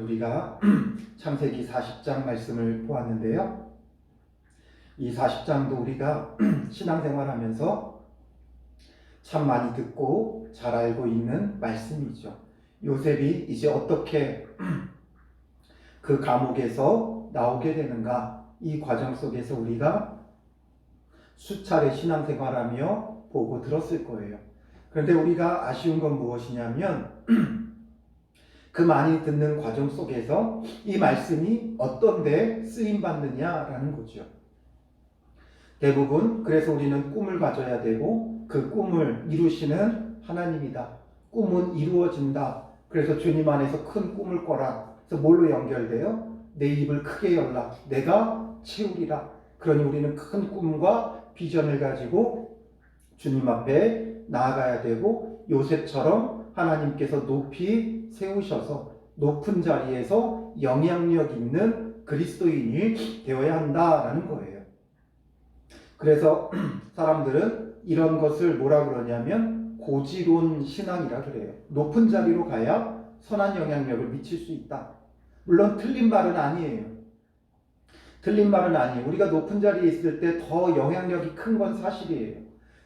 우리가 창세기 40장 말씀을 보았는데요. 이 40장도 우리가 신앙생활하면서 참 많이 듣고 잘 알고 있는 말씀이죠. 요셉이 이제 어떻게 그 감옥에서 나오게 되는가, 이 과정 속에서 우리가 수차례 신앙생활하며 보고 들었을 거예요. 그런데 우리가 아쉬운 건 무엇이냐면 그 많이 듣는 과정 속에서 이 말씀이 어떤 데 쓰임받느냐라는 거죠. 대부분 그래서 우리는 꿈을 가져야 되고 그 꿈을 이루시는 하나님이다. 꿈은 이루어진다. 그래서 주님 안에서 큰 꿈을 꿔라. 그래서 뭘로 연결돼요? 내 입을 크게 열라. 내가 채우리라. 그러니 우리는 큰 꿈과 비전을 가지고 주님 앞에 나아가야 되고 요셉처럼 하나님께서 높이 세우셔서 높은 자리에서 영향력 있는 그리스도인이 되어야 한다라는 거예요. 그래서 사람들은 이런 것을 뭐라 그러냐면 고지론 신앙이라 그래요. 높은 자리로 가야 선한 영향력을 미칠 수 있다. 물론 틀린 말은 아니에요. 틀린 말은 아니에요. 우리가 높은 자리에 있을 때 더 영향력이 큰 건 사실이에요.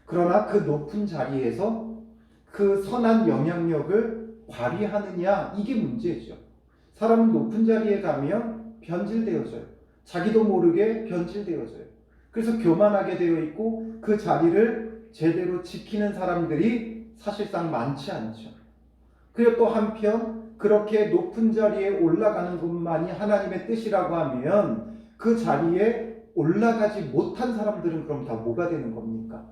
그러나 그 높은 자리에서 그 선한 영향력을 발휘하느냐, 이게 문제죠. 사람은 높은 자리에 가면 변질되어져요. 자기도 모르게 변질되어져요. 그래서 교만하게 되어 있고 그 자리를 제대로 지키는 사람들이 사실상 많지 않죠. 그리고 또 한편 그렇게 높은 자리에 올라가는 것만이 하나님의 뜻이라고 하면 그 자리에 올라가지 못한 사람들은 그럼 다 뭐가 되는 겁니까?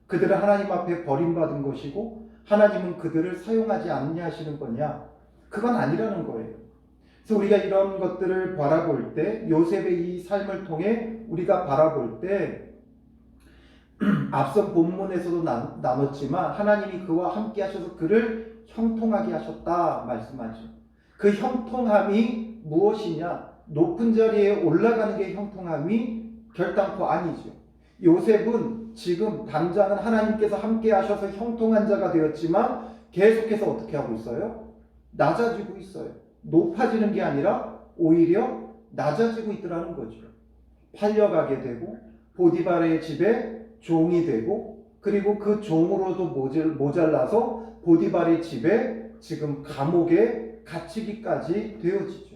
그들은 하나님 앞에 버림받은 것이고 하나님은 그들을 사용하지 않냐 하시는 거냐? 그건 아니라는 거예요. 그래서 우리가 이런 것들을 바라볼 때 요셉의 이 삶을 통해 우리가 바라볼 때 앞선 본문에서도 나눴지만 하나님이 그와 함께 하셔서 그를 형통하게 하셨다 말씀하죠. 그 형통함이 무엇이냐? 높은 자리에 올라가는 게 형통함이 결단코 아니죠. 요셉은 지금 당장은 하나님께서 함께 하셔서 형통한 자가 되었지만 계속해서 어떻게 하고 있어요? 낮아지고 있어요. 높아지는 게 아니라 오히려 낮아지고 있더라는 거죠. 팔려가게 되고 보디발의 집에 종이 되고 그리고 그 종으로도 모자라서 보디발의 집에 지금 감옥에 갇히기까지 되어지죠.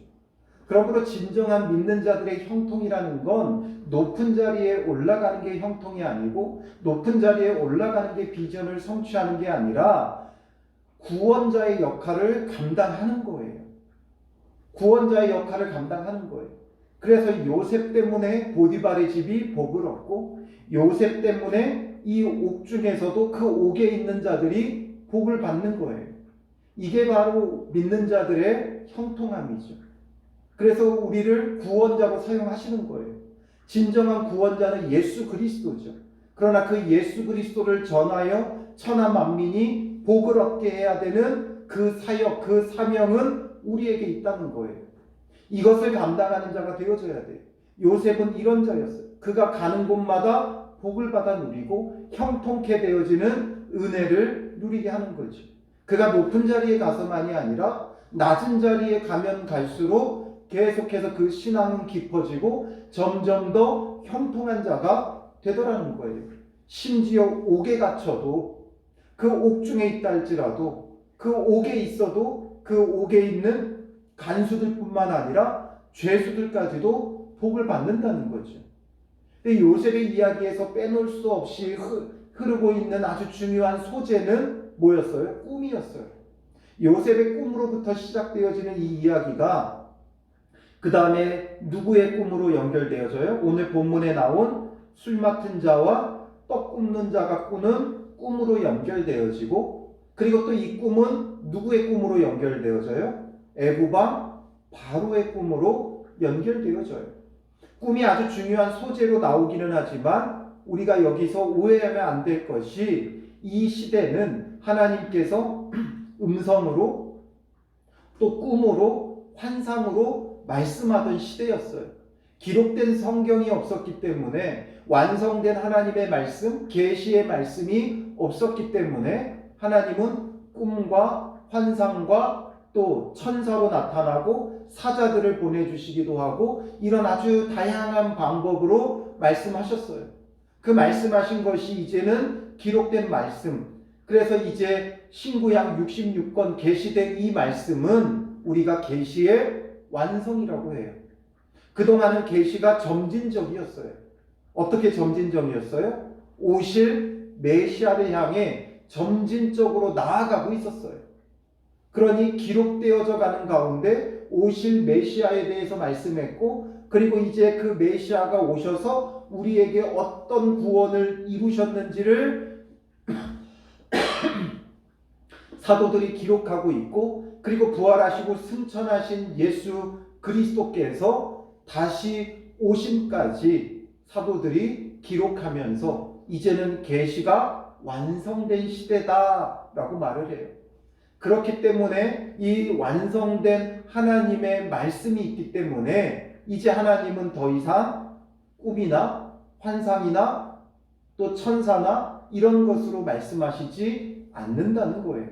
그러므로 진정한 믿는 자들의 형통이라는 건 높은 자리에 올라가는 게 형통이 아니고 높은 자리에 올라가는 게 비전을 성취하는 게 아니라 구원자의 역할을 감당하는 거예요. 구원자의 역할을 감당하는 거예요. 그래서 요셉 때문에 보디발의 집이 복을 얻고 요셉 때문에 이 옥중에서도 그 옥에 있는 자들이 복을 받는 거예요. 이게 바로 믿는 자들의 형통함이죠. 그래서 우리를 구원자로 사용하시는 거예요. 진정한 구원자는 예수 그리스도죠. 그러나 그 예수 그리스도를 전하여 천하 만민이 복을 얻게 해야 되는 그 사역, 그 사명은 우리에게 있다는 거예요. 이것을 감당하는 자가 되어져야 돼요. 요셉은 이런 자였어요. 그가 가는 곳마다 복을 받아 누리고 형통케 되어지는 은혜를 누리게 하는 거죠. 그가 높은 자리에 가서만이 아니라 낮은 자리에 가면 갈수록 계속해서 그 신앙은 깊어지고 점점 더 형통한 자가 되더라는 거예요. 심지어 옥에 갇혀도 그 옥중에 있다 할지라도 그 옥에 있어도 그 옥에 있는 간수들뿐만 아니라 죄수들까지도 복을 받는다는 거죠. 근데 요셉의 이야기에서 빼놓을 수 없이 흐르고 있는 아주 중요한 소재는 뭐였어요? 꿈이었어요. 요셉의 꿈으로부터 시작되어지는 이 이야기가 그 다음에 누구의 꿈으로 연결되어져요? 오늘 본문에 나온 술 맡은 자와 떡 굽는 자가 꾸는 꿈으로 연결되어지고 그리고 또 이 꿈은 누구의 꿈으로 연결되어져요? 애굽왕 바로의 꿈으로 연결되어져요. 꿈이 아주 중요한 소재로 나오기는 하지만 우리가 여기서 오해하면 안 될 것이 이 시대는 하나님께서 음성으로 또 꿈으로 환상으로 말씀하던 시대였어요. 기록된 성경이 없었기 때문에 완성된 하나님의 말씀, 계시의 말씀이 없었기 때문에 하나님은 꿈과 환상과 또 천사로 나타나고 사자들을 보내주시기도 하고 이런 아주 다양한 방법으로 말씀하셨어요. 그 말씀하신 것이 이제는 기록된 말씀. 그래서 이제 신구약 66권 계시된 이 말씀은 우리가 계시의 완성이라고 해요. 그동안은 계시가 점진적이었어요. 어떻게 점진적이었어요? 오실 메시아를 향해 점진적으로 나아가고 있었어요. 그러니 기록되어져 가는 가운데 오실 메시아에 대해서 말씀했고, 그리고 이제 그 메시아가 오셔서 우리에게 어떤 구원을 이루셨는지를 사도들이 기록하고 있고, 그리고 부활하시고 승천하신 예수 그리스도께서 다시 오심까지 사도들이 기록하면서 이제는 계시가 완성된 시대다라고 말을 해요. 그렇기 때문에 이 완성된 하나님의 말씀이 있기 때문에 이제 하나님은 더 이상 꿈이나 환상이나 또 천사나 이런 것으로 말씀하시지 않는다는 거예요.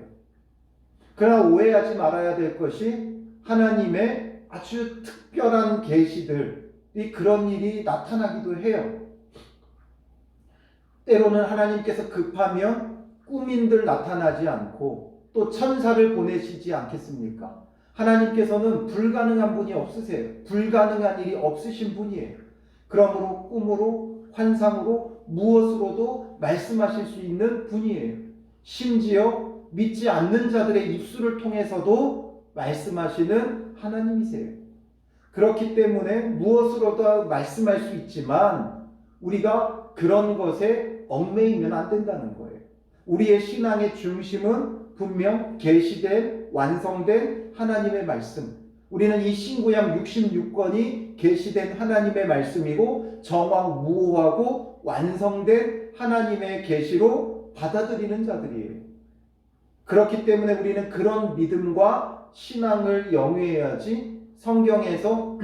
그러나 오해하지 말아야 될 것이 하나님의 아주 특별한 계시들이 그런 일이 나타나기도 해요. 때로는 하나님께서 급하면 꿈인들 나타나지 않고 또 천사를 보내시지 않겠습니까? 하나님께서는 불가능한 분이 없으세요. 불가능한 일이 없으신 분이에요. 그러므로 꿈으로 환상으로 무엇으로도 말씀하실 수 있는 분이에요. 심지어 믿지 않는 자들의 입술을 통해서도 말씀하시는 하나님이세요. 그렇기 때문에 무엇으로도 말씀할 수 있지만 우리가 그런 것에 얽매이면 안 된다는 거예요. 우리의 신앙의 중심은 분명 계시된 완성된 하나님의 말씀. 우리는 이 신구약 66권이 계시된 하나님의 말씀이고 정확무오하고 완성된 하나님의 계시로 받아들이는 자들이에요. 그렇기 때문에 우리는 그런 믿음과 신앙을 영위해야지 성경에서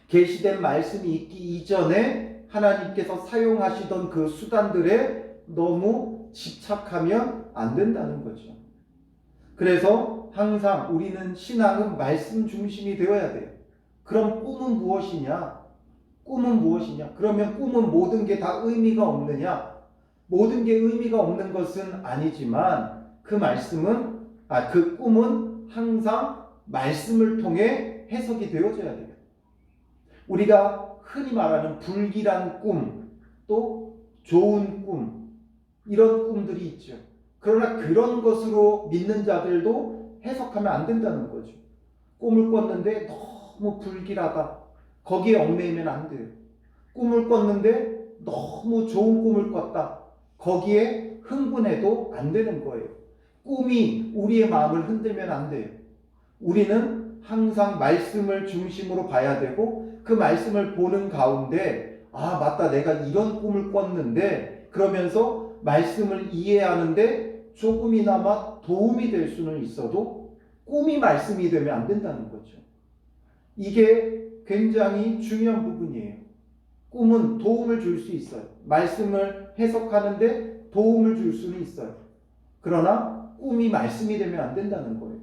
계시된 말씀이 있기 이전에 하나님께서 사용하시던 그 수단들에 너무 집착하면 안 된다는 거죠. 그래서 항상 우리는 신앙은 말씀 중심이 되어야 돼요. 그럼 꿈은 무엇이냐? 꿈은 무엇이냐? 그러면 꿈은 모든 게 다 의미가 없느냐? 모든 게 의미가 없는 것은 아니지만 그 꿈은 항상 말씀을 통해 해석이 되어져야 돼요. 우리가 흔히 말하는 불길한 꿈, 또 좋은 꿈, 이런 꿈들이 있죠. 그러나 그런 것으로 믿는 자들도 해석하면 안 된다는 거죠. 꿈을 꿨는데 너무 불길하다. 거기에 얽매이면 안 돼요. 꿈을 꿨는데 너무 좋은 꿈을 꿨다. 거기에 흥분해도 안 되는 거예요. 꿈이 우리의 마음을 흔들면 안 돼요. 우리는 항상 말씀을 중심으로 봐야 되고 그 말씀을 보는 가운데 아 맞다 내가 이런 꿈을 꿨는데 그러면서 말씀을 이해하는데 조금이나마 도움이 될 수는 있어도 꿈이 말씀이 되면 안 된다는 거죠. 이게 굉장히 중요한 부분이에요. 꿈은 도움을 줄 수 있어요. 말씀을 해석하는데 도움을 줄 수는 있어요. 그러나 꿈이 말씀이 되면 안 된다는 거예요.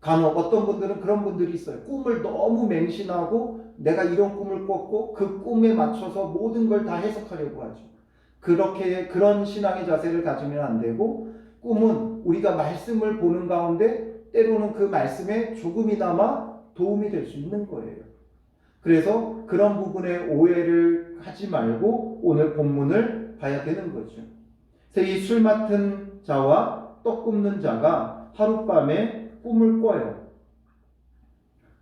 간혹 어떤 분들은 그런 분들이 있어요. 꿈을 너무 맹신하고 내가 이런 꿈을 꿨고 그 꿈에 맞춰서 모든 걸 다 해석하려고 하죠. 그런 신앙의 자세를 가지면 안 되고 꿈은 우리가 말씀을 보는 가운데 때로는 그 말씀에 조금이나마 도움이 될 수 있는 거예요. 그래서 그런 부분에 오해를 하지 말고 오늘 본문을 봐야 되는 거죠. 그래서 이 술 맡은 자와 떡 굽는 자가 하룻밤에 꿈을 꿔요.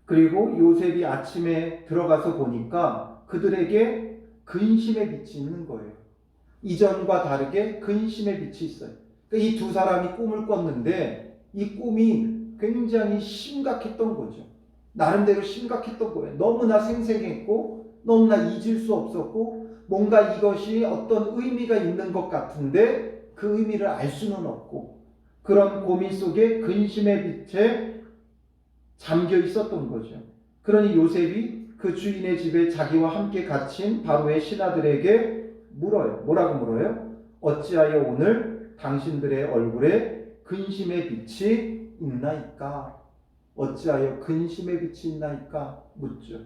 그리고 요셉이 아침에 들어가서 보니까 그들에게 근심의 빛이 있는 거예요. 이전과 다르게 근심의 빛이 있어요. 그러니까 이 두 사람이 꿈을 꿨는데 이 꿈이 굉장히 심각했던 거죠. 나름대로 심각했던 거예요. 너무나 생생했고 너무나 잊을 수 없었고 뭔가 이것이 어떤 의미가 있는 것 같은데 그 의미를 알 수는 없고 그런 고민 속에 근심의 빛에 잠겨 있었던 거죠. 그러니 요셉이 그 주인의 집에 자기와 함께 갇힌 바로의 신하들에게 물어요. 뭐라고 물어요? 어찌하여 오늘 당신들의 얼굴에 근심의 빛이 있나이까? 어찌하여 근심의 빛이 있나이까? 묻죠.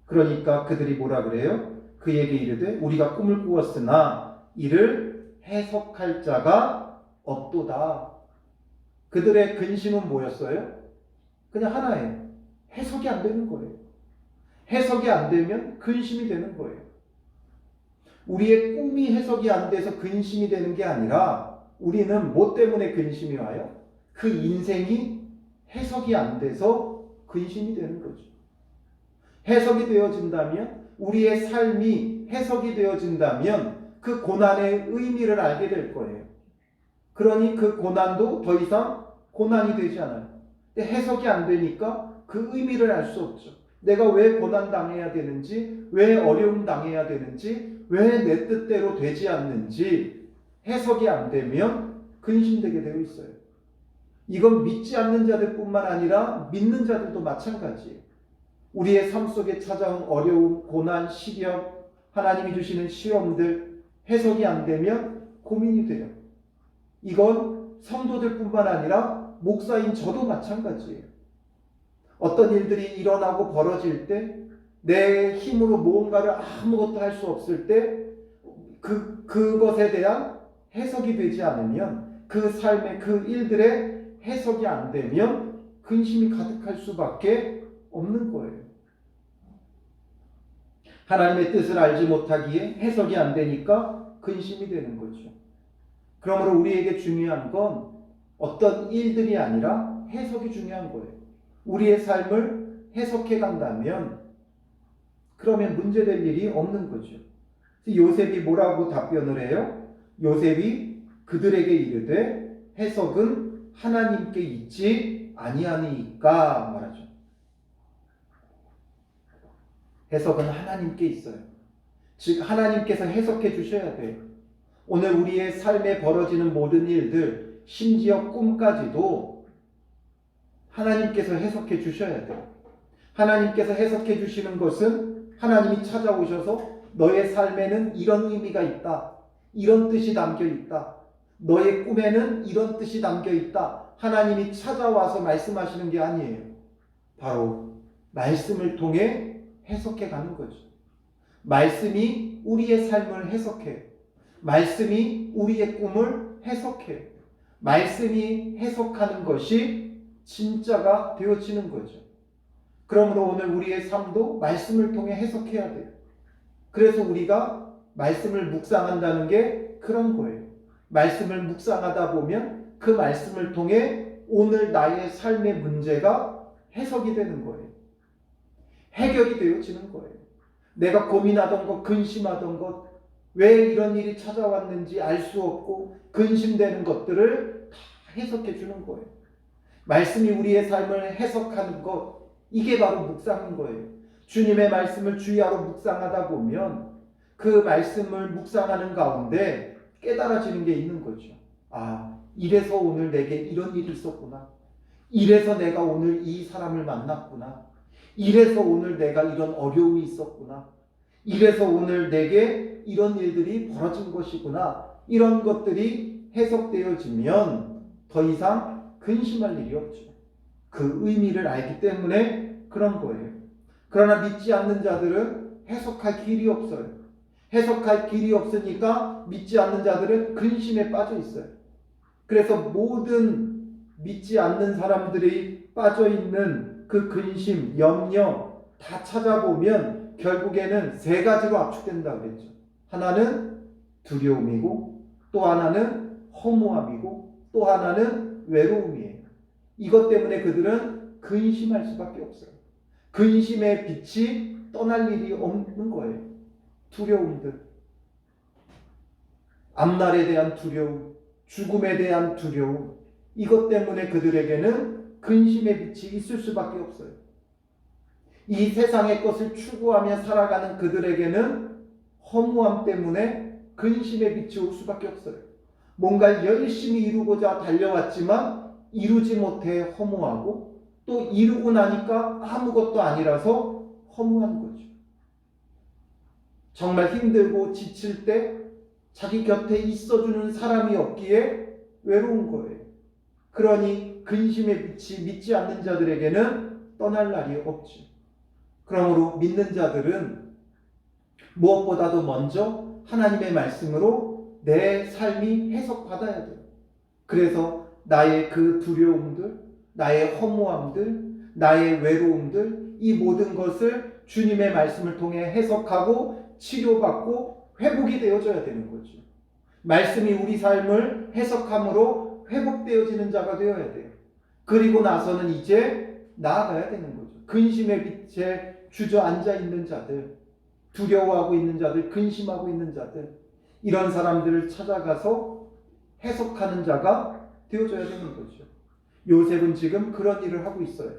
그러니까 그들이 뭐라 그래요? 그에게 이르되 우리가 꿈을 꾸었으나 이를 해석할 자가 없도다. 그들의 근심은 뭐였어요? 그냥 하나예요. 해석이 안 되는 거예요. 해석이 안 되면 근심이 되는 거예요. 우리의 꿈이 해석이 안 돼서 근심이 되는 게 아니라 우리는 뭐 때문에 근심이 와요? 그 인생이 해석이 안 돼서 근심이 되는 거죠. 해석이 되어진다면, 우리의 삶이 해석이 되어진다면 그 고난의 의미를 알게 될 거예요. 그러니 그 고난도 더 이상 고난이 되지 않아요. 근데 해석이 안 되니까 그 의미를 알 수 없죠. 내가 왜 고난 당해야 되는지, 왜 어려움 당해야 되는지, 왜 내 뜻대로 되지 않는지 해석이 안 되면 근심되게 되어 있어요. 이건 믿지 않는 자들뿐만 아니라 믿는 자들도 마찬가지예요. 우리의 삶 속에 찾아온 어려움, 고난, 시련, 하나님이 주시는 시험들 해석이 안 되면 고민이 돼요. 이건 성도들뿐만 아니라 목사인 저도 마찬가지예요. 어떤 일들이 일어나고 벌어질 때 내 힘으로 무언가를 아무것도 할 수 없을 때 그것에 대한 해석이 되지 않으면, 그 삶의 그 일들의 해석이 안 되면 근심이 가득할 수밖에 없는 거예요. 하나님의 뜻을 알지 못하기에 해석이 안 되니까 근심이 되는 거죠. 그러므로 우리에게 중요한 건 어떤 일들이 아니라 해석이 중요한 거예요. 우리의 삶을 해석해 간다면 그러면 문제될 일이 없는 거죠. 요셉이 뭐라고 답변을 해요? 요셉이 그들에게 이르되 해석은 하나님께 있지 아니하니까 말하죠. 해석은 하나님께 있어요. 즉 하나님께서 해석해 주셔야 돼요. 오늘 우리의 삶에 벌어지는 모든 일들, 심지어 꿈까지도 하나님께서 해석해 주셔야 돼요. 하나님께서 해석해 주시는 것은 하나님이 찾아오셔서 너의 삶에는 이런 의미가 있다, 이런 뜻이 담겨 있다, 너의 꿈에는 이런 뜻이 담겨 있다, 하나님이 찾아와서 말씀하시는 게 아니에요. 바로 말씀을 통해 해석해 가는 거죠. 말씀이 우리의 삶을 해석해. 말씀이 우리의 꿈을 해석해. 말씀이 해석하는 것이 진짜가 되어지는 거죠. 그러므로 오늘 우리의 삶도 말씀을 통해 해석해야 돼요. 그래서 우리가 말씀을 묵상한다는 게 그런 거예요. 말씀을 묵상하다 보면 그 말씀을 통해 오늘 나의 삶의 문제가 해석이 되는 거예요. 해결이 되어지는 거예요. 내가 고민하던 것, 근심하던 것, 왜 이런 일이 찾아왔는지 알 수 없고 근심되는 것들을 다 해석해 주는 거예요. 말씀이 우리의 삶을 해석하는 것, 이게 바로 묵상인 거예요. 주님의 말씀을 주야로 묵상하다 보면 그 말씀을 묵상하는 가운데 깨달아지는 게 있는 거죠. 아, 이래서 오늘 내게 이런 일이 있었구나. 이래서 내가 오늘 이 사람을 만났구나. 이래서 오늘 내가 이런 어려움이 있었구나. 이래서 오늘 내게 이런 일들이 벌어진 것이구나. 이런 것들이 해석되어지면 더 이상 근심할 일이 없죠. 그 의미를 알기 때문에 그런 거예요. 그러나 믿지 않는 자들은 해석할 길이 없어요. 해석할 길이 없으니까 믿지 않는 자들은 근심에 빠져 있어요. 그래서 모든 믿지 않는 사람들이 빠져 있는 그 근심, 염려 다 찾아보면 결국에는 세 가지로 압축된다고 했죠. 하나는 두려움이고, 또 하나는 허무함이고, 또 하나는 외로움이에요. 이것 때문에 그들은 근심할 수밖에 없어요. 근심의 빛이 떠날 일이 없는 거예요. 두려움들, 앞날에 대한 두려움, 죽음에 대한 두려움, 이것 때문에 그들에게는 근심의 빛이 있을 수밖에 없어요. 이 세상의 것을 추구하며 살아가는 그들에게는 허무함 때문에 근심의 빛이 올 수밖에 없어요. 뭔가 열심히 이루고자 달려왔지만 이루지 못해 허무하고, 또 이루고 나니까 아무것도 아니라서 허무한 거죠. 정말 힘들고 지칠 때 자기 곁에 있어주는 사람이 없기에 외로운 거예요. 그러니 근심의 빛이 믿지 않는 자들에게는 떠날 날이 없지. 그러므로 믿는 자들은 무엇보다도 먼저 하나님의 말씀으로 내 삶이 해석받아야 돼요. 그래서 나의 그 두려움들, 나의 허무함들, 나의 외로움들, 이 모든 것을 주님의 말씀을 통해 해석하고 치료받고 회복이 되어져야 되는 거죠. 말씀이 우리 삶을 해석함으로 회복되어지는 자가 되어야 돼요. 그리고 나서는 이제 나아가야 되는 거죠. 근심의 빛에 주저앉아 있는 자들, 두려워하고 있는 자들, 근심하고 있는 자들, 이런 사람들을 찾아가서 해석하는 자가 되어져야 되는 거죠. 요셉은 지금 그런 일을 하고 있어요.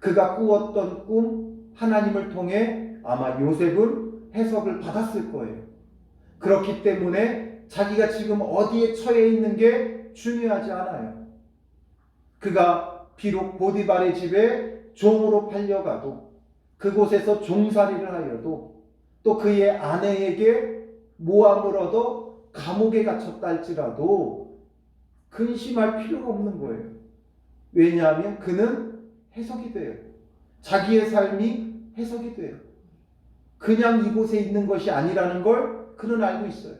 그가 꾸었던 꿈, 하나님을 통해 아마 요셉은 해석을 받았을 거예요. 그렇기 때문에 자기가 지금 어디에 처해 있는 게 중요하지 않아요. 그가 비록 보디발의 집에 종으로 팔려가도, 그곳에서 종살이를 하여도, 또 그의 아내에게 모함을 얻어 감옥에 갇혔다 할지라도 근심할 필요가 없는 거예요. 왜냐하면 그는 해석이 돼요. 자기의 삶이 해석이 돼요. 그냥 이곳에 있는 것이 아니라는 걸 그는 알고 있어요.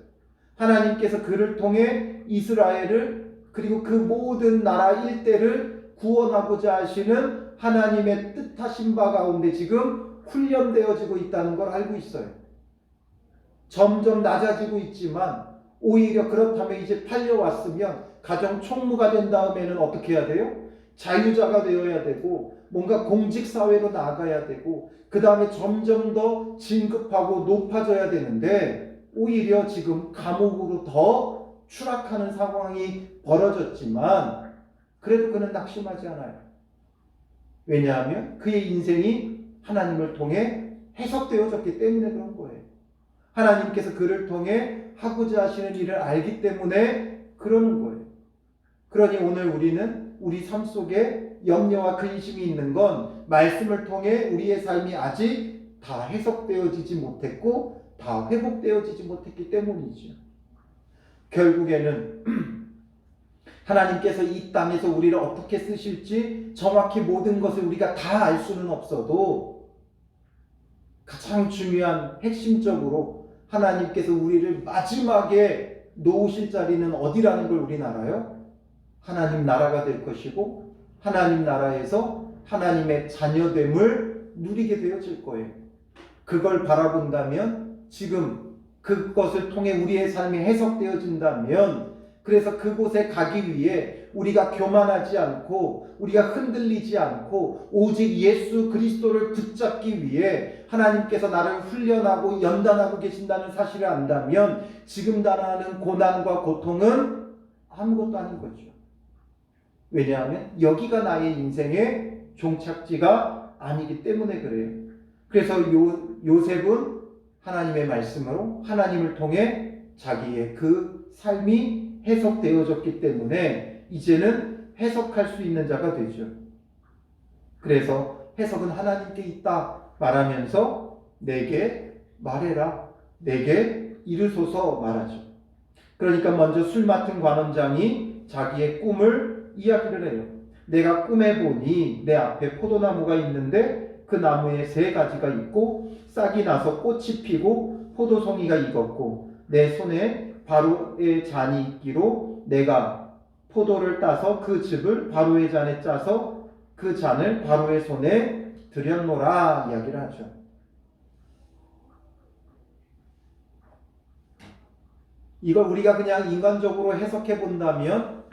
하나님께서 그를 통해 이스라엘을, 그리고 그 모든 나라 일대를 구원하고자 하시는 하나님의 뜻하신 바 가운데 지금 훈련되어지고 있다는 걸 알고 있어요. 점점 낮아지고 있지만 오히려 그렇다면 이제 팔려왔으면 가정 총무가 된 다음에는 어떻게 해야 돼요? 자유자가 되어야 되고 뭔가 공직사회로 나가야 되고 그 다음에 점점 더 진급하고 높아져야 되는데 오히려 지금 감옥으로 더 추락하는 상황이 벌어졌지만 그래도 그는 낙심하지 않아요. 왜냐하면 그의 인생이 하나님을 통해 해석되어졌기 때문에 그런 거예요. 하나님께서 그를 통해 하고자 하시는 일을 알기 때문에 그러는 거예요. 그러니 오늘 우리는 우리 삶 속에 염려와 근심이 있는 건 말씀을 통해 우리의 삶이 아직 다 해석되어지지 못했고 다 회복되어지지 못했기 때문이죠. 결국에는 하나님께서 이 땅에서 우리를 어떻게 쓰실지 정확히 모든 것을 우리가 다 알 수는 없어도 가장 중요한 핵심적으로 하나님께서 우리를 마지막에 놓으실 자리는 어디라는 걸 우리는 알아요? 하나님 나라가 될 것이고 하나님 나라에서 하나님의 자녀됨을 누리게 되어질 거예요. 그걸 바라본다면 지금 그것을 통해 우리의 삶이 해석되어진다면 그래서 그곳에 가기 위해 우리가 교만하지 않고 우리가 흔들리지 않고 오직 예수 그리스도를 붙잡기 위해 하나님께서 나를 훈련하고 연단하고 계신다는 사실을 안다면 지금 당하는 고난과 고통은 아무것도 아닌 거죠. 왜냐하면 여기가 나의 인생의 종착지가 아니기 때문에 그래요. 그래서 요셉은 하나님의 말씀으로 하나님을 통해 자기의 그 삶이 해석되어졌기 때문에 이제는 해석할 수 있는 자가 되죠. 그래서 해석은 하나님께 있다 말하면서 내게 말해라, 내게 이르소서 말하죠. 그러니까 먼저 술 맡은 관원장이 자기의 꿈을 이야기를 해요. 내가 꿈에 보니 내 앞에 포도나무가 있는데 그 나무에 3가지가 있고 싹이 나서 꽃이 피고 포도송이가 익었고 내 손에 바로의 잔이 있기로 내가 포도를 따서 그 즙을 바로의 잔에 짜서 그 잔을 바로의 손에 드렸노라 이야기를 하죠. 이걸 우리가 그냥 인간적으로 해석해 본다면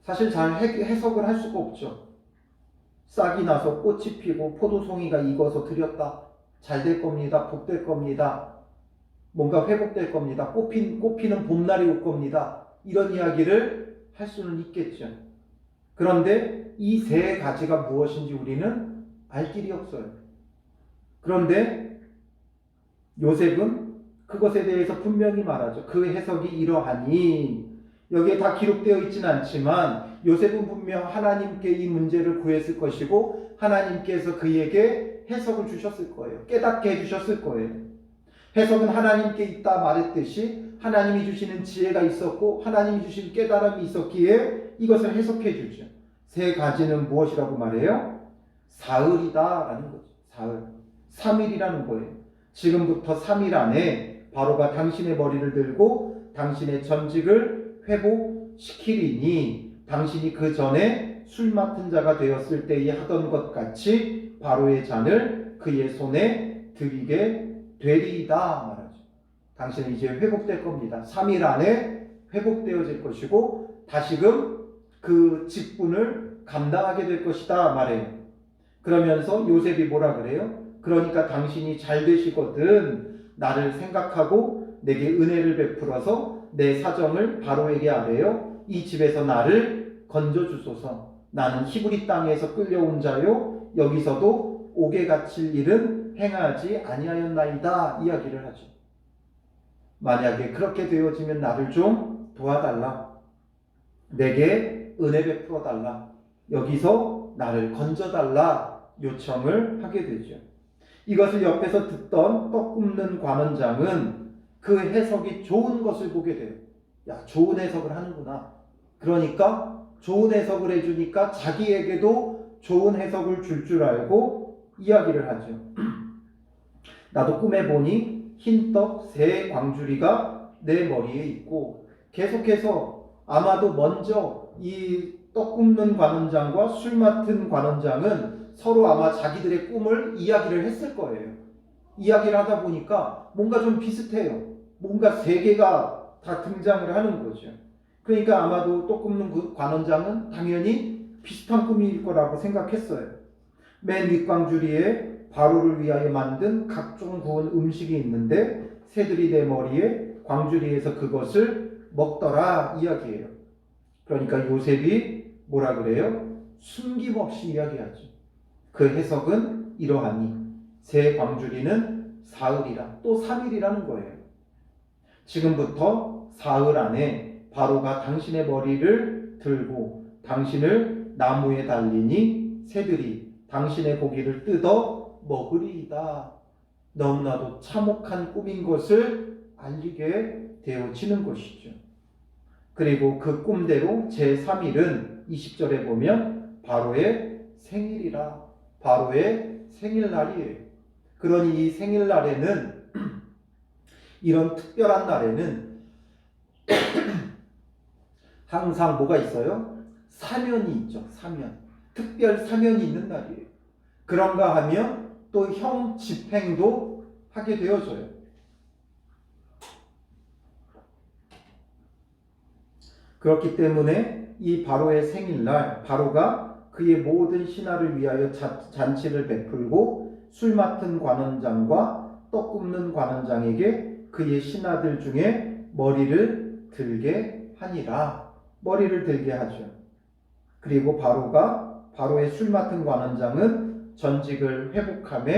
사실 잘 해석을 할 수가 없죠. 싹이 나서 꽃이 피고 포도송이가 익어서 드렸다. 잘 될 겁니다. 복될 겁니다. 뭔가 회복될 겁니다. 꽃피는 봄날이 올 겁니다. 이런 이야기를 할 수는 있겠죠. 그런데 이 3가지가 무엇인지 우리는 알 길이 없어요. 그런데 요셉은 그것에 대해서 분명히 말하죠. 그 해석이 이러하니 여기에 다 기록되어 있지는 않지만 요셉은 분명 하나님께 이 문제를 구했을 것이고 하나님께서 그에게 해석을 주셨을 거예요. 깨닫게 해주셨을 거예요. 해석은 하나님께 있다 말했듯이 하나님이 주시는 지혜가 있었고 하나님이 주신 깨달음이 있었기에 이것을 해석해 주죠. 세 가지는 무엇이라고 말해요? 사흘이다라는 거죠. 사흘. 3일이라는 거예요. 지금부터 3일 안에 바로가 당신의 머리를 들고 당신의 전직을 회복시키리니 당신이 그 전에 술 맡은 자가 되었을 때에 하던 것 같이 바로의 잔을 그의 손에 드리게 되리이다 말하죠. 당신은 이제 회복될 겁니다. 3일 안에 회복되어질 것이고 다시금 그 직분을 감당하게 될 것이다 말해요. 그러면서 요셉이 뭐라 그래요? 그러니까 당신이 잘 되시거든 나를 생각하고 내게 은혜를 베풀어서 내 사정을 바로에게 아뢰어 이 집에서 나를 건져주소서. 나는 히브리 땅에서 끌려온 자요 여기서도 옥에 갇힐 일은 행하지 아니하였나이다 이야기를 하죠. 만약에 그렇게 되어지면 나를 좀 도와달라. 내게 은혜 베풀어 달라. 여기서 나를 건져달라 요청을 하게 되죠. 이것을 옆에서 듣던 떡 굽는 관원장은 그 해석이 좋은 것을 보게 돼요. 야, 좋은 해석을 하는구나. 그러니까 좋은 해석을 해주니까 자기에게도 좋은 해석을 줄 알고 이야기를 하죠. 나도 꿈에 보니 흰떡 세 광주리가 내 머리에 있고, 계속해서 아마도 먼저 이 떡 굽는 관원장과 술 맡은 관원장은 서로 아마 자기들의 꿈을 이야기를 했을 거예요. 이야기를 하다 보니까 뭔가 좀 비슷해요. 뭔가 세 개가 다 등장을 하는 거죠. 그러니까 아마도 떡 굽는 그 관원장은 당연히 비슷한 꿈일 거라고 생각했어요. 맨 윗광주리에 바로를 위하여 만든 각종 구운 음식이 있는데 새들이 내 머리에 광주리에서 그것을 먹더라 이야기예요. 그러니까 요셉이 뭐라 그래요? 숨김없이 이야기하죠. 그 해석은 이러하니 새 광주리는 사흘이라 또 3일이라는 거예요. 지금부터 사흘 안에 바로가 당신의 머리를 들고 당신을 나무에 달리니 새들이 당신의 고기를 뜯어 먹으리이다. 너무나도 참혹한 꿈인 것을 알리게 되어지는 것이죠. 그리고 그 꿈대로 제3일은 20절에 보면 바로의 생일이라. 바로의 생일날이에요. 그러니 이 생일날에는 이런 특별한 날에는 항상 뭐가 있어요? 사면이 있죠. 사면. 특별 사면이 있는 날이에요. 그런가 하면 또 형 집행도 하게 되어져요. 그렇기 때문에 이 바로의 생일날 바로가 그의 모든 신하를 위하여 잔치를 베풀고 술 맡은 관원장과 떡 굽는 관원장에게 그의 신하들 중에 머리를 들게 하니라. 머리를 들게 하죠. 그리고 바로의 술 맡은 관원장은 전직을 회복하며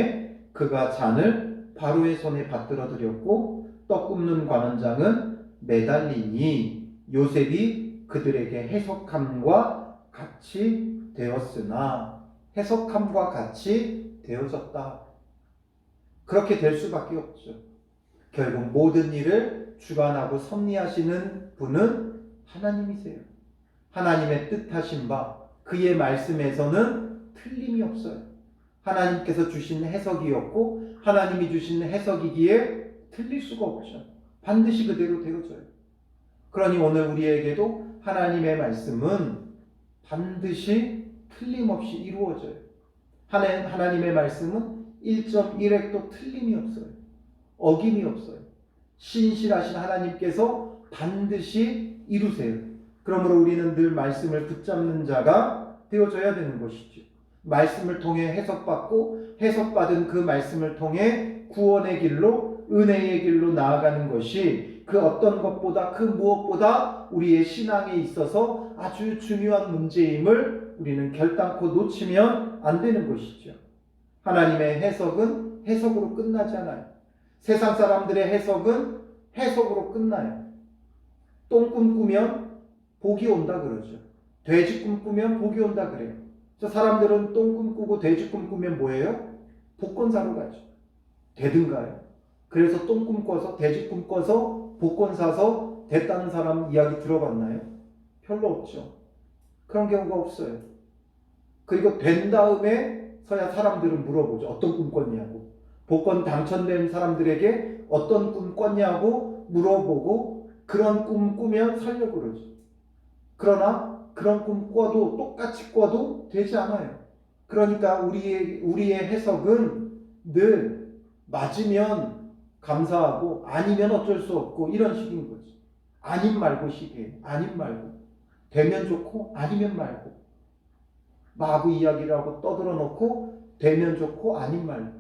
그가 잔을 바로의 손에 받들어 드렸고 떡 굽는 관원장은 매달리니 요셉이 그들에게 해석함과 같이 되었으나 해석함과 같이 되어졌다. 그렇게 될 수밖에 없죠. 결국 모든 일을 주관하고 섭리하시는 분은 하나님이세요. 하나님의 뜻하신 바 그의 말씀에서는 틀림이 없어요. 하나님께서 주신 해석이었고 하나님이 주신 해석이기에 틀릴 수가 없죠. 반드시 그대로 되어져요. 그러니 오늘 우리에게도 하나님의 말씀은 반드시 틀림없이 이루어져요. 하나님의 말씀은 1.1획도 틀림이 없어요. 어김이 없어요. 신실하신 하나님께서 반드시 이루세요. 그러므로 우리는 늘 말씀을 붙잡는 자가 되어져야 되는 것이죠. 말씀을 통해 해석받고 해석받은 그 말씀을 통해 구원의 길로 은혜의 길로 나아가는 것이 그 어떤 것보다 그 무엇보다 우리의 신앙에 있어서 아주 중요한 문제임을 우리는 결단코 놓치면 안 되는 것이죠. 하나님의 해석은 해석으로 끝나지 않아요. 세상 사람들의 해석은 해석으로 끝나요. 똥꿈 꾸면 복이 온다 그러죠. 돼지 꿈 꾸면 복이 온다 그래요. 저 사람들은 똥꿈 꾸고 돼지 꿈 꾸면 뭐예요? 복권 사러 가죠. 되든가요? 그래서 똥꿈 꿔서 돼지 꿈 꿔서 복권 사서 됐다는 사람 이야기 들어봤나요? 별로 없죠. 그런 경우가 없어요. 그리고 된 다음에 서야 사람들은 물어보죠. 어떤 꿈 꿨냐고. 복권 당첨된 사람들에게 어떤 꿈 꿨냐고 물어보고 그런 꿈 꾸면 살려고 그러죠. 그러나 그런 꿈 꿔도 똑같이 꿔도 되지 않아요. 그러니까 우리의 해석은 늘 맞으면 감사하고 아니면 어쩔 수 없고 이런 식인 거죠. 아님 말고 식이에요. 아님 말고. 되면 좋고 아니면 말고. 마구 이야기를 하고 떠들어 놓고 되면 좋고 아님 말고.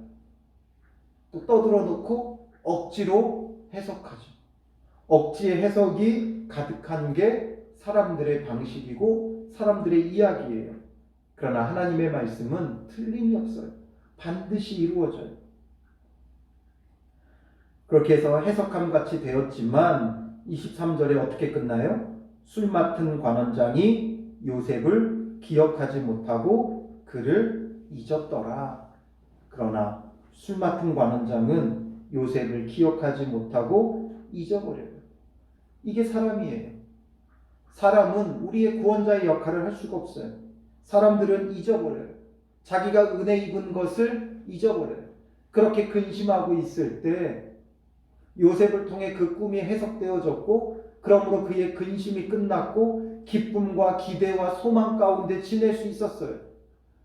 또 떠들어 놓고 억지로 해석하죠. 억지의 해석이 가득한 게 사람들의 방식이고 사람들의 이야기예요. 그러나 하나님의 말씀은 틀림이 없어요. 반드시 이루어져요. 그렇게 해서 해석함 같이 되었지만 23절에 어떻게 끝나요? 술 맡은 관원장이 요셉을 기억하지 못하고 그를 잊었더라. 그러나 술 맡은 관원장은 요셉을 기억하지 못하고 잊어버려요. 이게 사람이에요. 사람은 우리의 구원자의 역할을 할 수가 없어요. 사람들은 잊어버려요. 자기가 은혜 입은 것을 잊어버려요. 그렇게 근심하고 있을 때 요셉을 통해 그 꿈이 해석되어졌고 그러므로 그의 근심이 끝났고 기쁨과 기대와 소망 가운데 지낼 수 있었어요.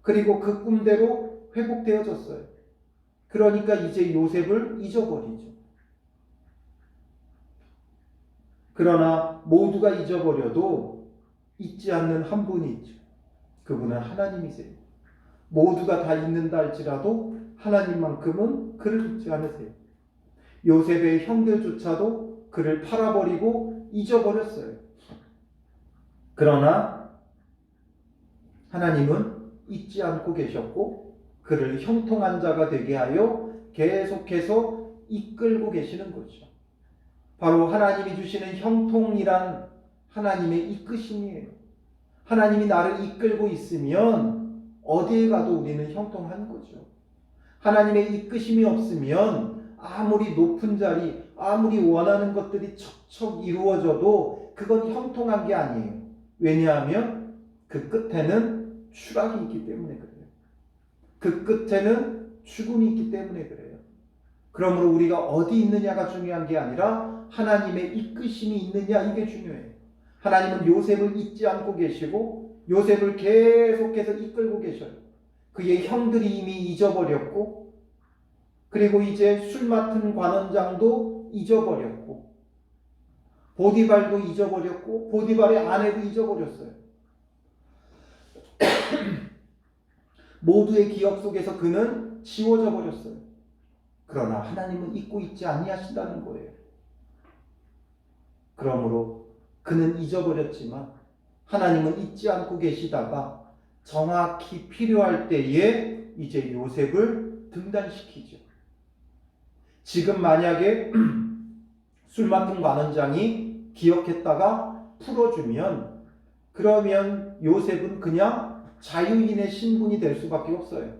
그리고 그 꿈대로 회복되어졌어요. 그러니까 이제 요셉을 잊어버리죠. 그러나 모두가 잊어버려도 잊지 않는 한 분이 있죠. 그분은 하나님이세요. 모두가 다 잊는다 할지라도 하나님만큼은 그를 잊지 않으세요. 요셉의 형들조차도 그를 팔아버리고 잊어버렸어요. 그러나 하나님은 잊지 않고 계셨고 그를 형통한 자가 되게 하여 계속해서 이끌고 계시는 거죠. 바로 하나님이 주시는 형통이란 하나님의 이끄심이에요. 하나님이 나를 이끌고 있으면 어디에 가도 우리는 형통한 거죠. 하나님의 이끄심이 없으면 아무리 높은 자리, 아무리 원하는 것들이 척척 이루어져도 그건 형통한 게 아니에요. 왜냐하면 그 끝에는 추락이 있기 때문에 그래요. 그 끝에는 죽음이 있기 때문에 그래요. 그러므로 우리가 어디 있느냐가 중요한 게 아니라 하나님의 이끄심이 있느냐 이게 중요해요. 하나님은 요셉을 잊지 않고 계시고 요셉을 계속해서 이끌고 계셔요. 그의 형들이 이미 잊어버렸고 그리고 이제 술 맡은 관원장도 잊어버렸고 보디발도 잊어버렸고 보디발의 아내도 잊어버렸어요. 모두의 기억 속에서 그는 지워져 버렸어요. 그러나 하나님은 잊고 있지 아니하신다는 거예요. 그러므로 그는 잊어버렸지만 하나님은 잊지 않고 계시다가 정확히 필요할 때에 이제 요셉을 등단시키죠. 지금 만약에 술 맡은 관원장이 기억했다가 풀어주면 그러면 요셉은 그냥 자유인의 신분이 될 수밖에 없어요.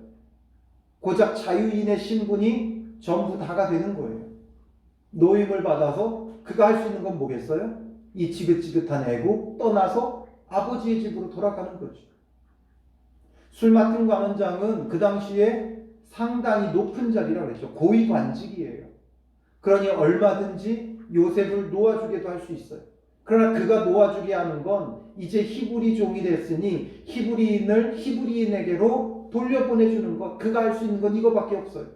고작 자유인의 신분이 전부 다가 되는 거예요. 노임을 받아서 그가 할 수 있는 건 뭐겠어요? 이 지긋지긋한 애국 떠나서 아버지의 집으로 돌아가는 거죠. 술 맡은 관원장은 그 당시에 상당히 높은 자리라고 했죠. 고위 관직이에요. 그러니 얼마든지 요셉을 놓아주게도 할 수 있어요. 그러나 그가 놓아주게 하는 건 이제 히브리 종이 됐으니 히브리인을 히브리인에게로 돌려보내주는 것, 그가 할 수 있는 건 이거밖에 없어요.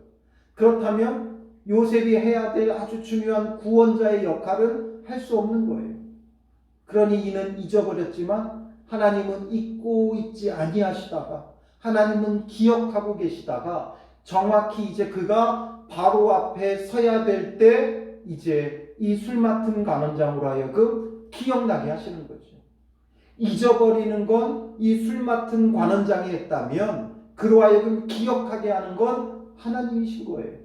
그렇다면 요셉이 해야 될 아주 중요한 구원자의 역할은 할 수 없는 거예요. 그러니 이는 잊어버렸지만 하나님은 잊고 있지 아니하시다가 하나님은 기억하고 계시다가 정확히 이제 그가 바로 앞에 서야 될 때 이제 이 술 맡은 관원장으로 하여금 기억나게 하시는 거죠. 잊어버리는 건 이 술 맡은 관원장이 했다면 그로 하여금 기억하게 하는 건 하나님이신 거예요.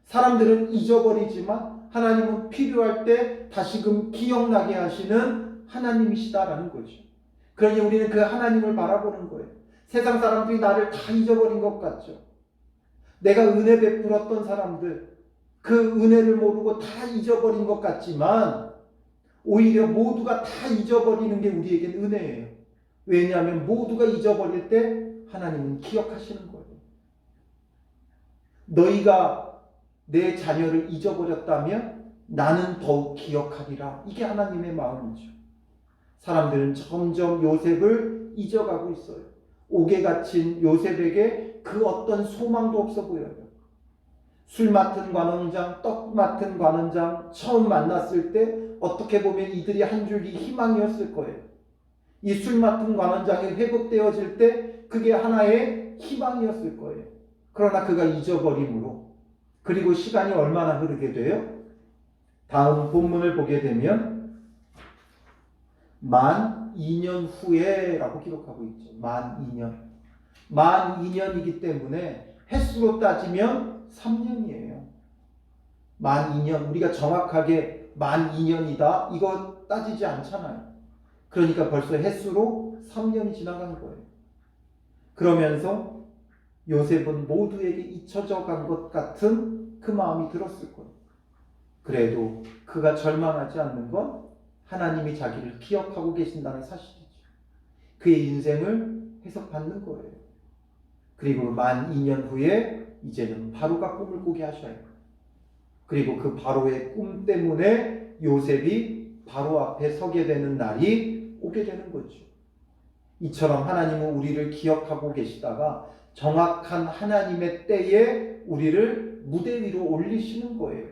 사람들은 잊어버리지만 하나님은 필요할 때 다시금 기억나게 하시는 하나님이시다라는 거죠. 그러니 우리는 그 하나님을 바라보는 거예요. 세상 사람들이 나를 다 잊어버린 것 같죠. 내가 은혜 베풀었던 사람들, 그 은혜를 모르고 다 잊어버린 것 같지만 오히려 모두가 다 잊어버리는 게 우리에겐 은혜예요. 왜냐하면 모두가 잊어버릴 때 하나님은 기억하시는 거예요. 너희가 내 자녀를 잊어버렸다면 나는 더욱 기억하리라. 이게 하나님의 마음이죠. 사람들은 점점 요셉을 잊어가고 있어요. 옥에 갇힌 요셉에게 그 어떤 소망도 없어 보여요. 술 맡은 관원장, 떡 맡은 관원장 처음 만났을 때 어떻게 보면 이들이 한 줄기 희망이었을 거예요. 이 술 맡은 관원장이 회복되어질 때 그게 하나의 희망이었을 거예요. 그러나 그가 잊어버림으로, 그리고 시간이 얼마나 흐르게 돼요? 다음 본문을 보게 되면 만 2년 후에 라고 기록하고 있죠. 만 2년. 만 2년이기 때문에 횟수로 따지면 3년이에요. 만 2년. 우리가 정확하게 만 2년이다 이거 따지지 않잖아요. 그러니까 벌써 횟수로 3년이 지나간 거예요. 그러면서 요셉은 모두에게 잊혀져 간 것 같은 그 마음이 들었을 거예요. 그래도 그가 절망하지 않는 건 하나님이 자기를 기억하고 계신다는 사실이죠. 그의 인생을 해석받는 거예요. 그리고 만 2년 후에 이제는 바로가 꿈을 꾸게 하셔요. 그리고 그 바로의 꿈 때문에 요셉이 바로 앞에 서게 되는 날이 오게 되는 거죠. 이처럼 하나님은 우리를 기억하고 계시다가 정확한 하나님의 때에 우리를 무대 위로 올리시는 거예요.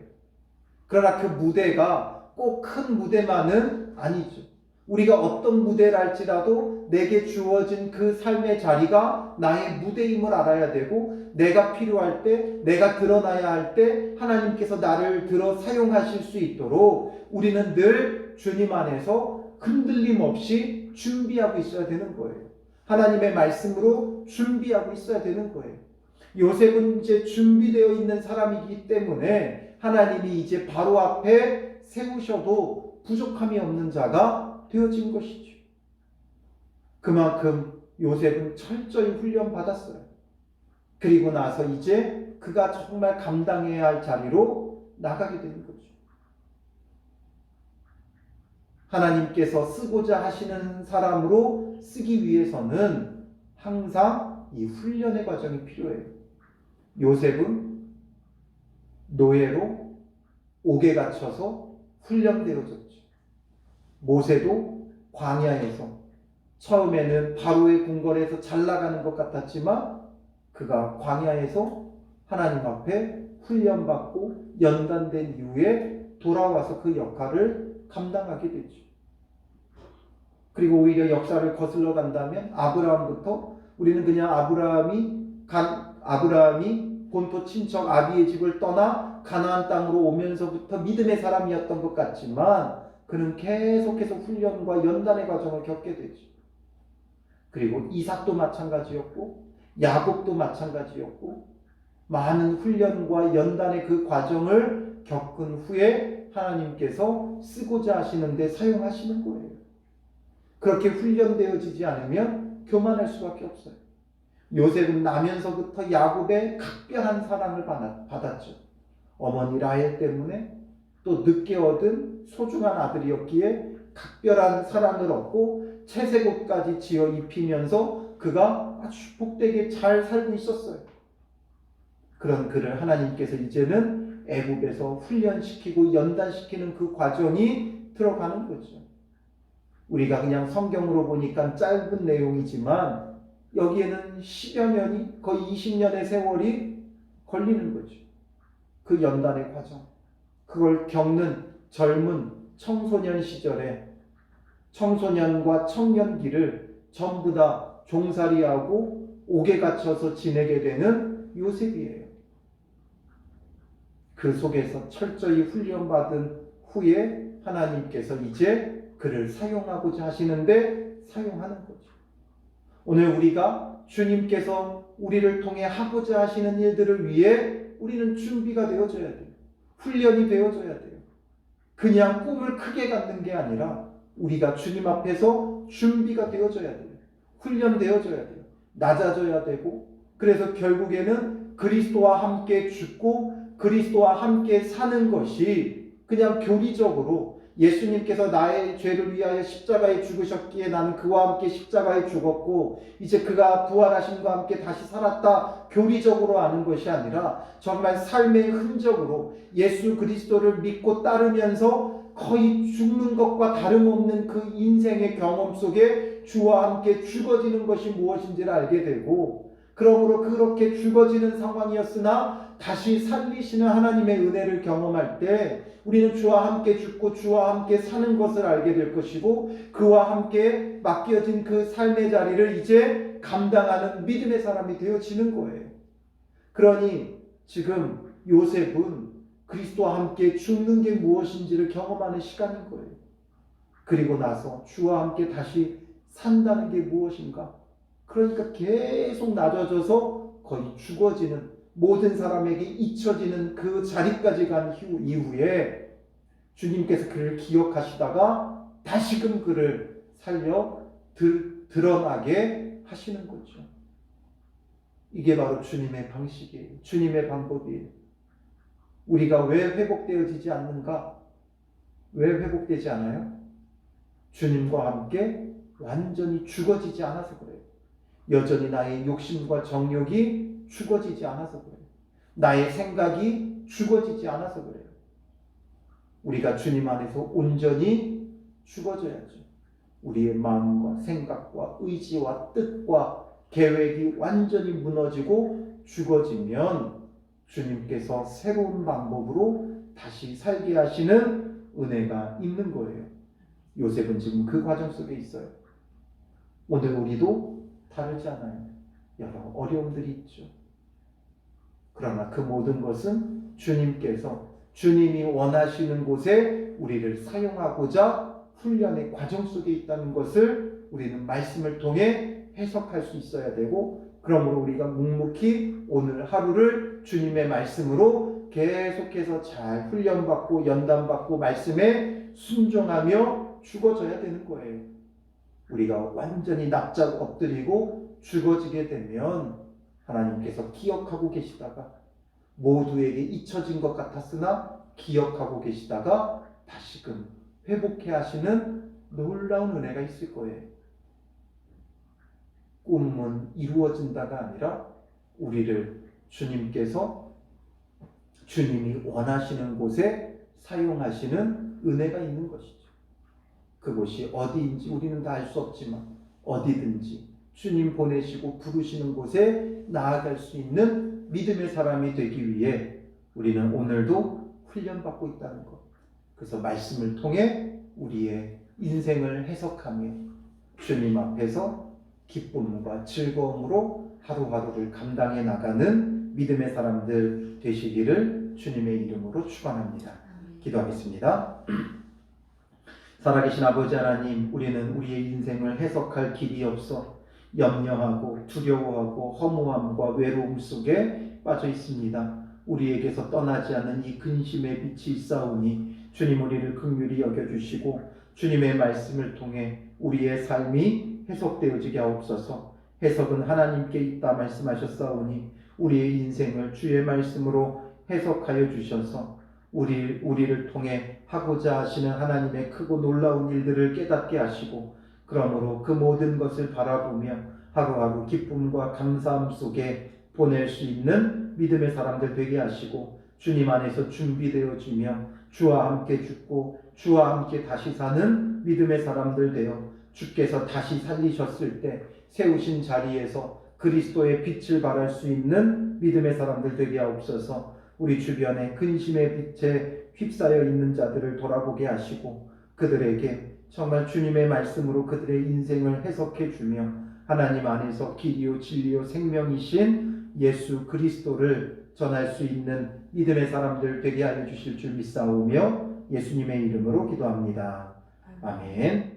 그러나 그 무대가 꼭 큰 무대만은 아니죠. 우리가 어떤 무대를 할지라도 내게 주어진 그 삶의 자리가 나의 무대임을 알아야 되고, 내가 필요할 때, 내가 드러나야 할 때 하나님께서 나를 들어 사용하실 수 있도록 우리는 늘 주님 안에서 흔들림 없이 준비하고 있어야 되는 거예요. 하나님의 말씀으로 준비하고 있어야 되는 거예요. 요셉은 이제 준비되어 있는 사람이기 때문에 하나님이 이제 바로 앞에 세우셔도 부족함이 없는 자가 되어진 것이죠. 그만큼 요셉은 철저히 훈련받았어요. 그리고 나서 이제 그가 정말 감당해야 할 자리로 나가게 되는 거죠. 하나님께서 쓰고자 하시는 사람으로 쓰기 위해서는 항상 이 훈련의 과정이 필요해요. 요셉은 노예로 옥에 갇혀서 훈련되어졌죠. 모세도 광야에서 처음에는 바로의 궁궐에서 잘 나가는 것 같았지만 그가 광야에서 하나님 앞에 훈련받고 연단된 이후에 돌아와서 그 역할을 감당하게 되죠. 그리고 오히려 역사를 거슬러 간다면 아브라함부터 우리는 그냥 아브라함이 본토 친척 아비의 집을 떠나 가나안 땅으로 오면서부터 믿음의 사람이었던 것 같지만 그는 계속해서 훈련과 연단의 과정을 겪게 되죠. 그리고 이삭도 마찬가지였고 야곱도 마찬가지였고 많은 훈련과 연단의 그 과정을 겪은 후에 하나님께서 쓰고자 하시는데 사용하시는 거예요. 그렇게 훈련되어지지 않으면 교만할 수밖에 없어요. 요셉은 나면서부터 야곱의 각별한 사랑을 받았죠. 어머니 라헬 때문에 또 늦게 얻은 소중한 아들이었기에 각별한 사랑을 얻고 채색옷까지 지어 입히면서 그가 아주 복되게 잘 살고 있었어요. 그런 그를 하나님께서 이제는 애굽에서 훈련시키고 연단시키는 그 과정이 들어가는 거죠. 우리가 그냥 성경으로 보니까 짧은 내용이지만 여기에는 10여 년이 거의 20년의 세월이 걸리는 거죠. 그 연단의 과정. 그걸 겪는 젊은 청소년 시절에 청소년과 청년기를 전부 다 종살이하고 옥에 갇혀서 지내게 되는 요셉이에요. 그 속에서 철저히 훈련받은 후에 하나님께서 이제 그를 사용하고자 하시는데 사용하는 거죠. 오늘 우리가 주님께서 우리를 통해 하고자 하시는 일들을 위해 우리는 준비가 되어져야 돼요. 훈련이 되어져야 돼요. 그냥 꿈을 크게 갖는 게 아니라 우리가 주님 앞에서 준비가 되어져야 돼요. 훈련되어져야 돼요. 낮아져야 되고, 그래서 결국에는 그리스도와 함께 죽고 그리스도와 함께 사는 것이 그냥 교리적으로 예수님께서 나의 죄를 위하여 십자가에 죽으셨기에 나는 그와 함께 십자가에 죽었고 이제 그가 부활하심과 함께 다시 살았다 교리적으로 아는 것이 아니라 정말 삶의 흔적으로 예수 그리스도를 믿고 따르면서 거의 죽는 것과 다름없는 그 인생의 경험 속에 주와 함께 죽어지는 것이 무엇인지를 알게 되고, 그러므로 그렇게 죽어지는 상황이었으나 다시 살리시는 하나님의 은혜를 경험할 때 우리는 주와 함께 죽고 주와 함께 사는 것을 알게 될 것이고, 그와 함께 맡겨진 그 삶의 자리를 이제 감당하는 믿음의 사람이 되어지는 거예요. 그러니 지금 요셉은 그리스도와 함께 죽는 게 무엇인지를 경험하는 시간인 거예요. 그리고 나서 주와 함께 다시 산다는 게 무엇인가? 그러니까 계속 낮아져서 거의 죽어지는, 모든 사람에게 잊혀지는 그 자리까지 간 이후에 주님께서 그를 기억하시다가 다시금 그를 살려 드러나게 하시는 거죠. 이게 바로 주님의 방식이에요. 주님의 방법이에요. 우리가 왜 회복되어지지 않는가? 왜 회복되지 않아요? 주님과 함께 완전히 죽어지지 않아서 그래요. 여전히 나의 욕심과 정욕이 죽어지지 않아서 그래요. 나의 생각이 죽어지지 않아서 그래요. 우리가 주님 안에서 온전히 죽어져야죠. 우리의 마음과 생각과 의지와 뜻과 계획이 완전히 무너지고 죽어지면 주님께서 새로운 방법으로 다시 살게 하시는 은혜가 있는 거예요. 요셉은 지금 그 과정 속에 있어요. 오늘 우리도 다르지 않아요. 여러 어려움들이 있죠. 그러나 그 모든 것은 주님께서 주님이 원하시는 곳에 우리를 사용하고자 훈련의 과정 속에 있다는 것을 우리는 말씀을 통해 해석할 수 있어야 되고, 그러므로 우리가 묵묵히 오늘 하루를 주님의 말씀으로 계속해서 잘 훈련받고 연단받고 말씀에 순종하며 죽어져야 되는 거예요. 우리가 완전히 납작 엎드리고 죽어지게 되면 하나님께서 기억하고 계시다가 모두에게 잊혀진 것 같았으나 기억하고 계시다가 다시금 회복해 하시는 놀라운 은혜가 있을 거예요. 꿈은 이루어진다가 아니라 우리를 주님께서 주님이 원하시는 곳에 사용하시는 은혜가 있는 것이죠. 그곳이 어디인지 우리는 다 알 수 없지만 어디든지 주님 보내시고 부르시는 곳에 나아갈 수 있는 믿음의 사람이 되기 위해 우리는 오늘도 훈련받고 있다는 것. 그래서 말씀을 통해 우리의 인생을 해석하며 주님 앞에서 기쁨과 즐거움으로 하루하루를 감당해 나가는 믿음의 사람들 되시기를 주님의 이름으로 축원합니다. 기도하겠습니다. 살아계신 아버지 하나님, 우리는 우리의 인생을 해석할 길이 없어 염려하고 두려워하고 허무함과 외로움 속에 빠져 있습니다. 우리에게서 떠나지 않는 이 근심의 빛이 있사오니 주님 우리를 긍휼히 여겨주시고 주님의 말씀을 통해 우리의 삶이 해석되어지게 하옵소서. 해석은 하나님께 있다 말씀하셨사오니 우리의 인생을 주의 말씀으로 해석하여 주셔서 우리를 통해 하고자 하시는 하나님의 크고 놀라운 일들을 깨닫게 하시고, 그러므로 그 모든 것을 바라보며 하루하루 기쁨과 감사함 속에 보낼 수 있는 믿음의 사람들 되게 하시고, 주님 안에서 준비되어지며 주와 함께 죽고 주와 함께 다시 사는 믿음의 사람들 되어 주께서 다시 살리셨을 때 세우신 자리에서 그리스도의 빛을 발할 수 있는 믿음의 사람들 되게 하옵소서. 우리 주변에 근심의 빛에 휩싸여 있는 자들을 돌아보게 하시고 그들에게 정말 주님의 말씀으로 그들의 인생을 해석해 주며 하나님 안에서 길이요 진리요 생명이신 예수 그리스도를 전할 수 있는 믿음의 사람들 되게 하여 주실 줄 믿사오며 예수님의 이름으로 기도합니다. 아멘.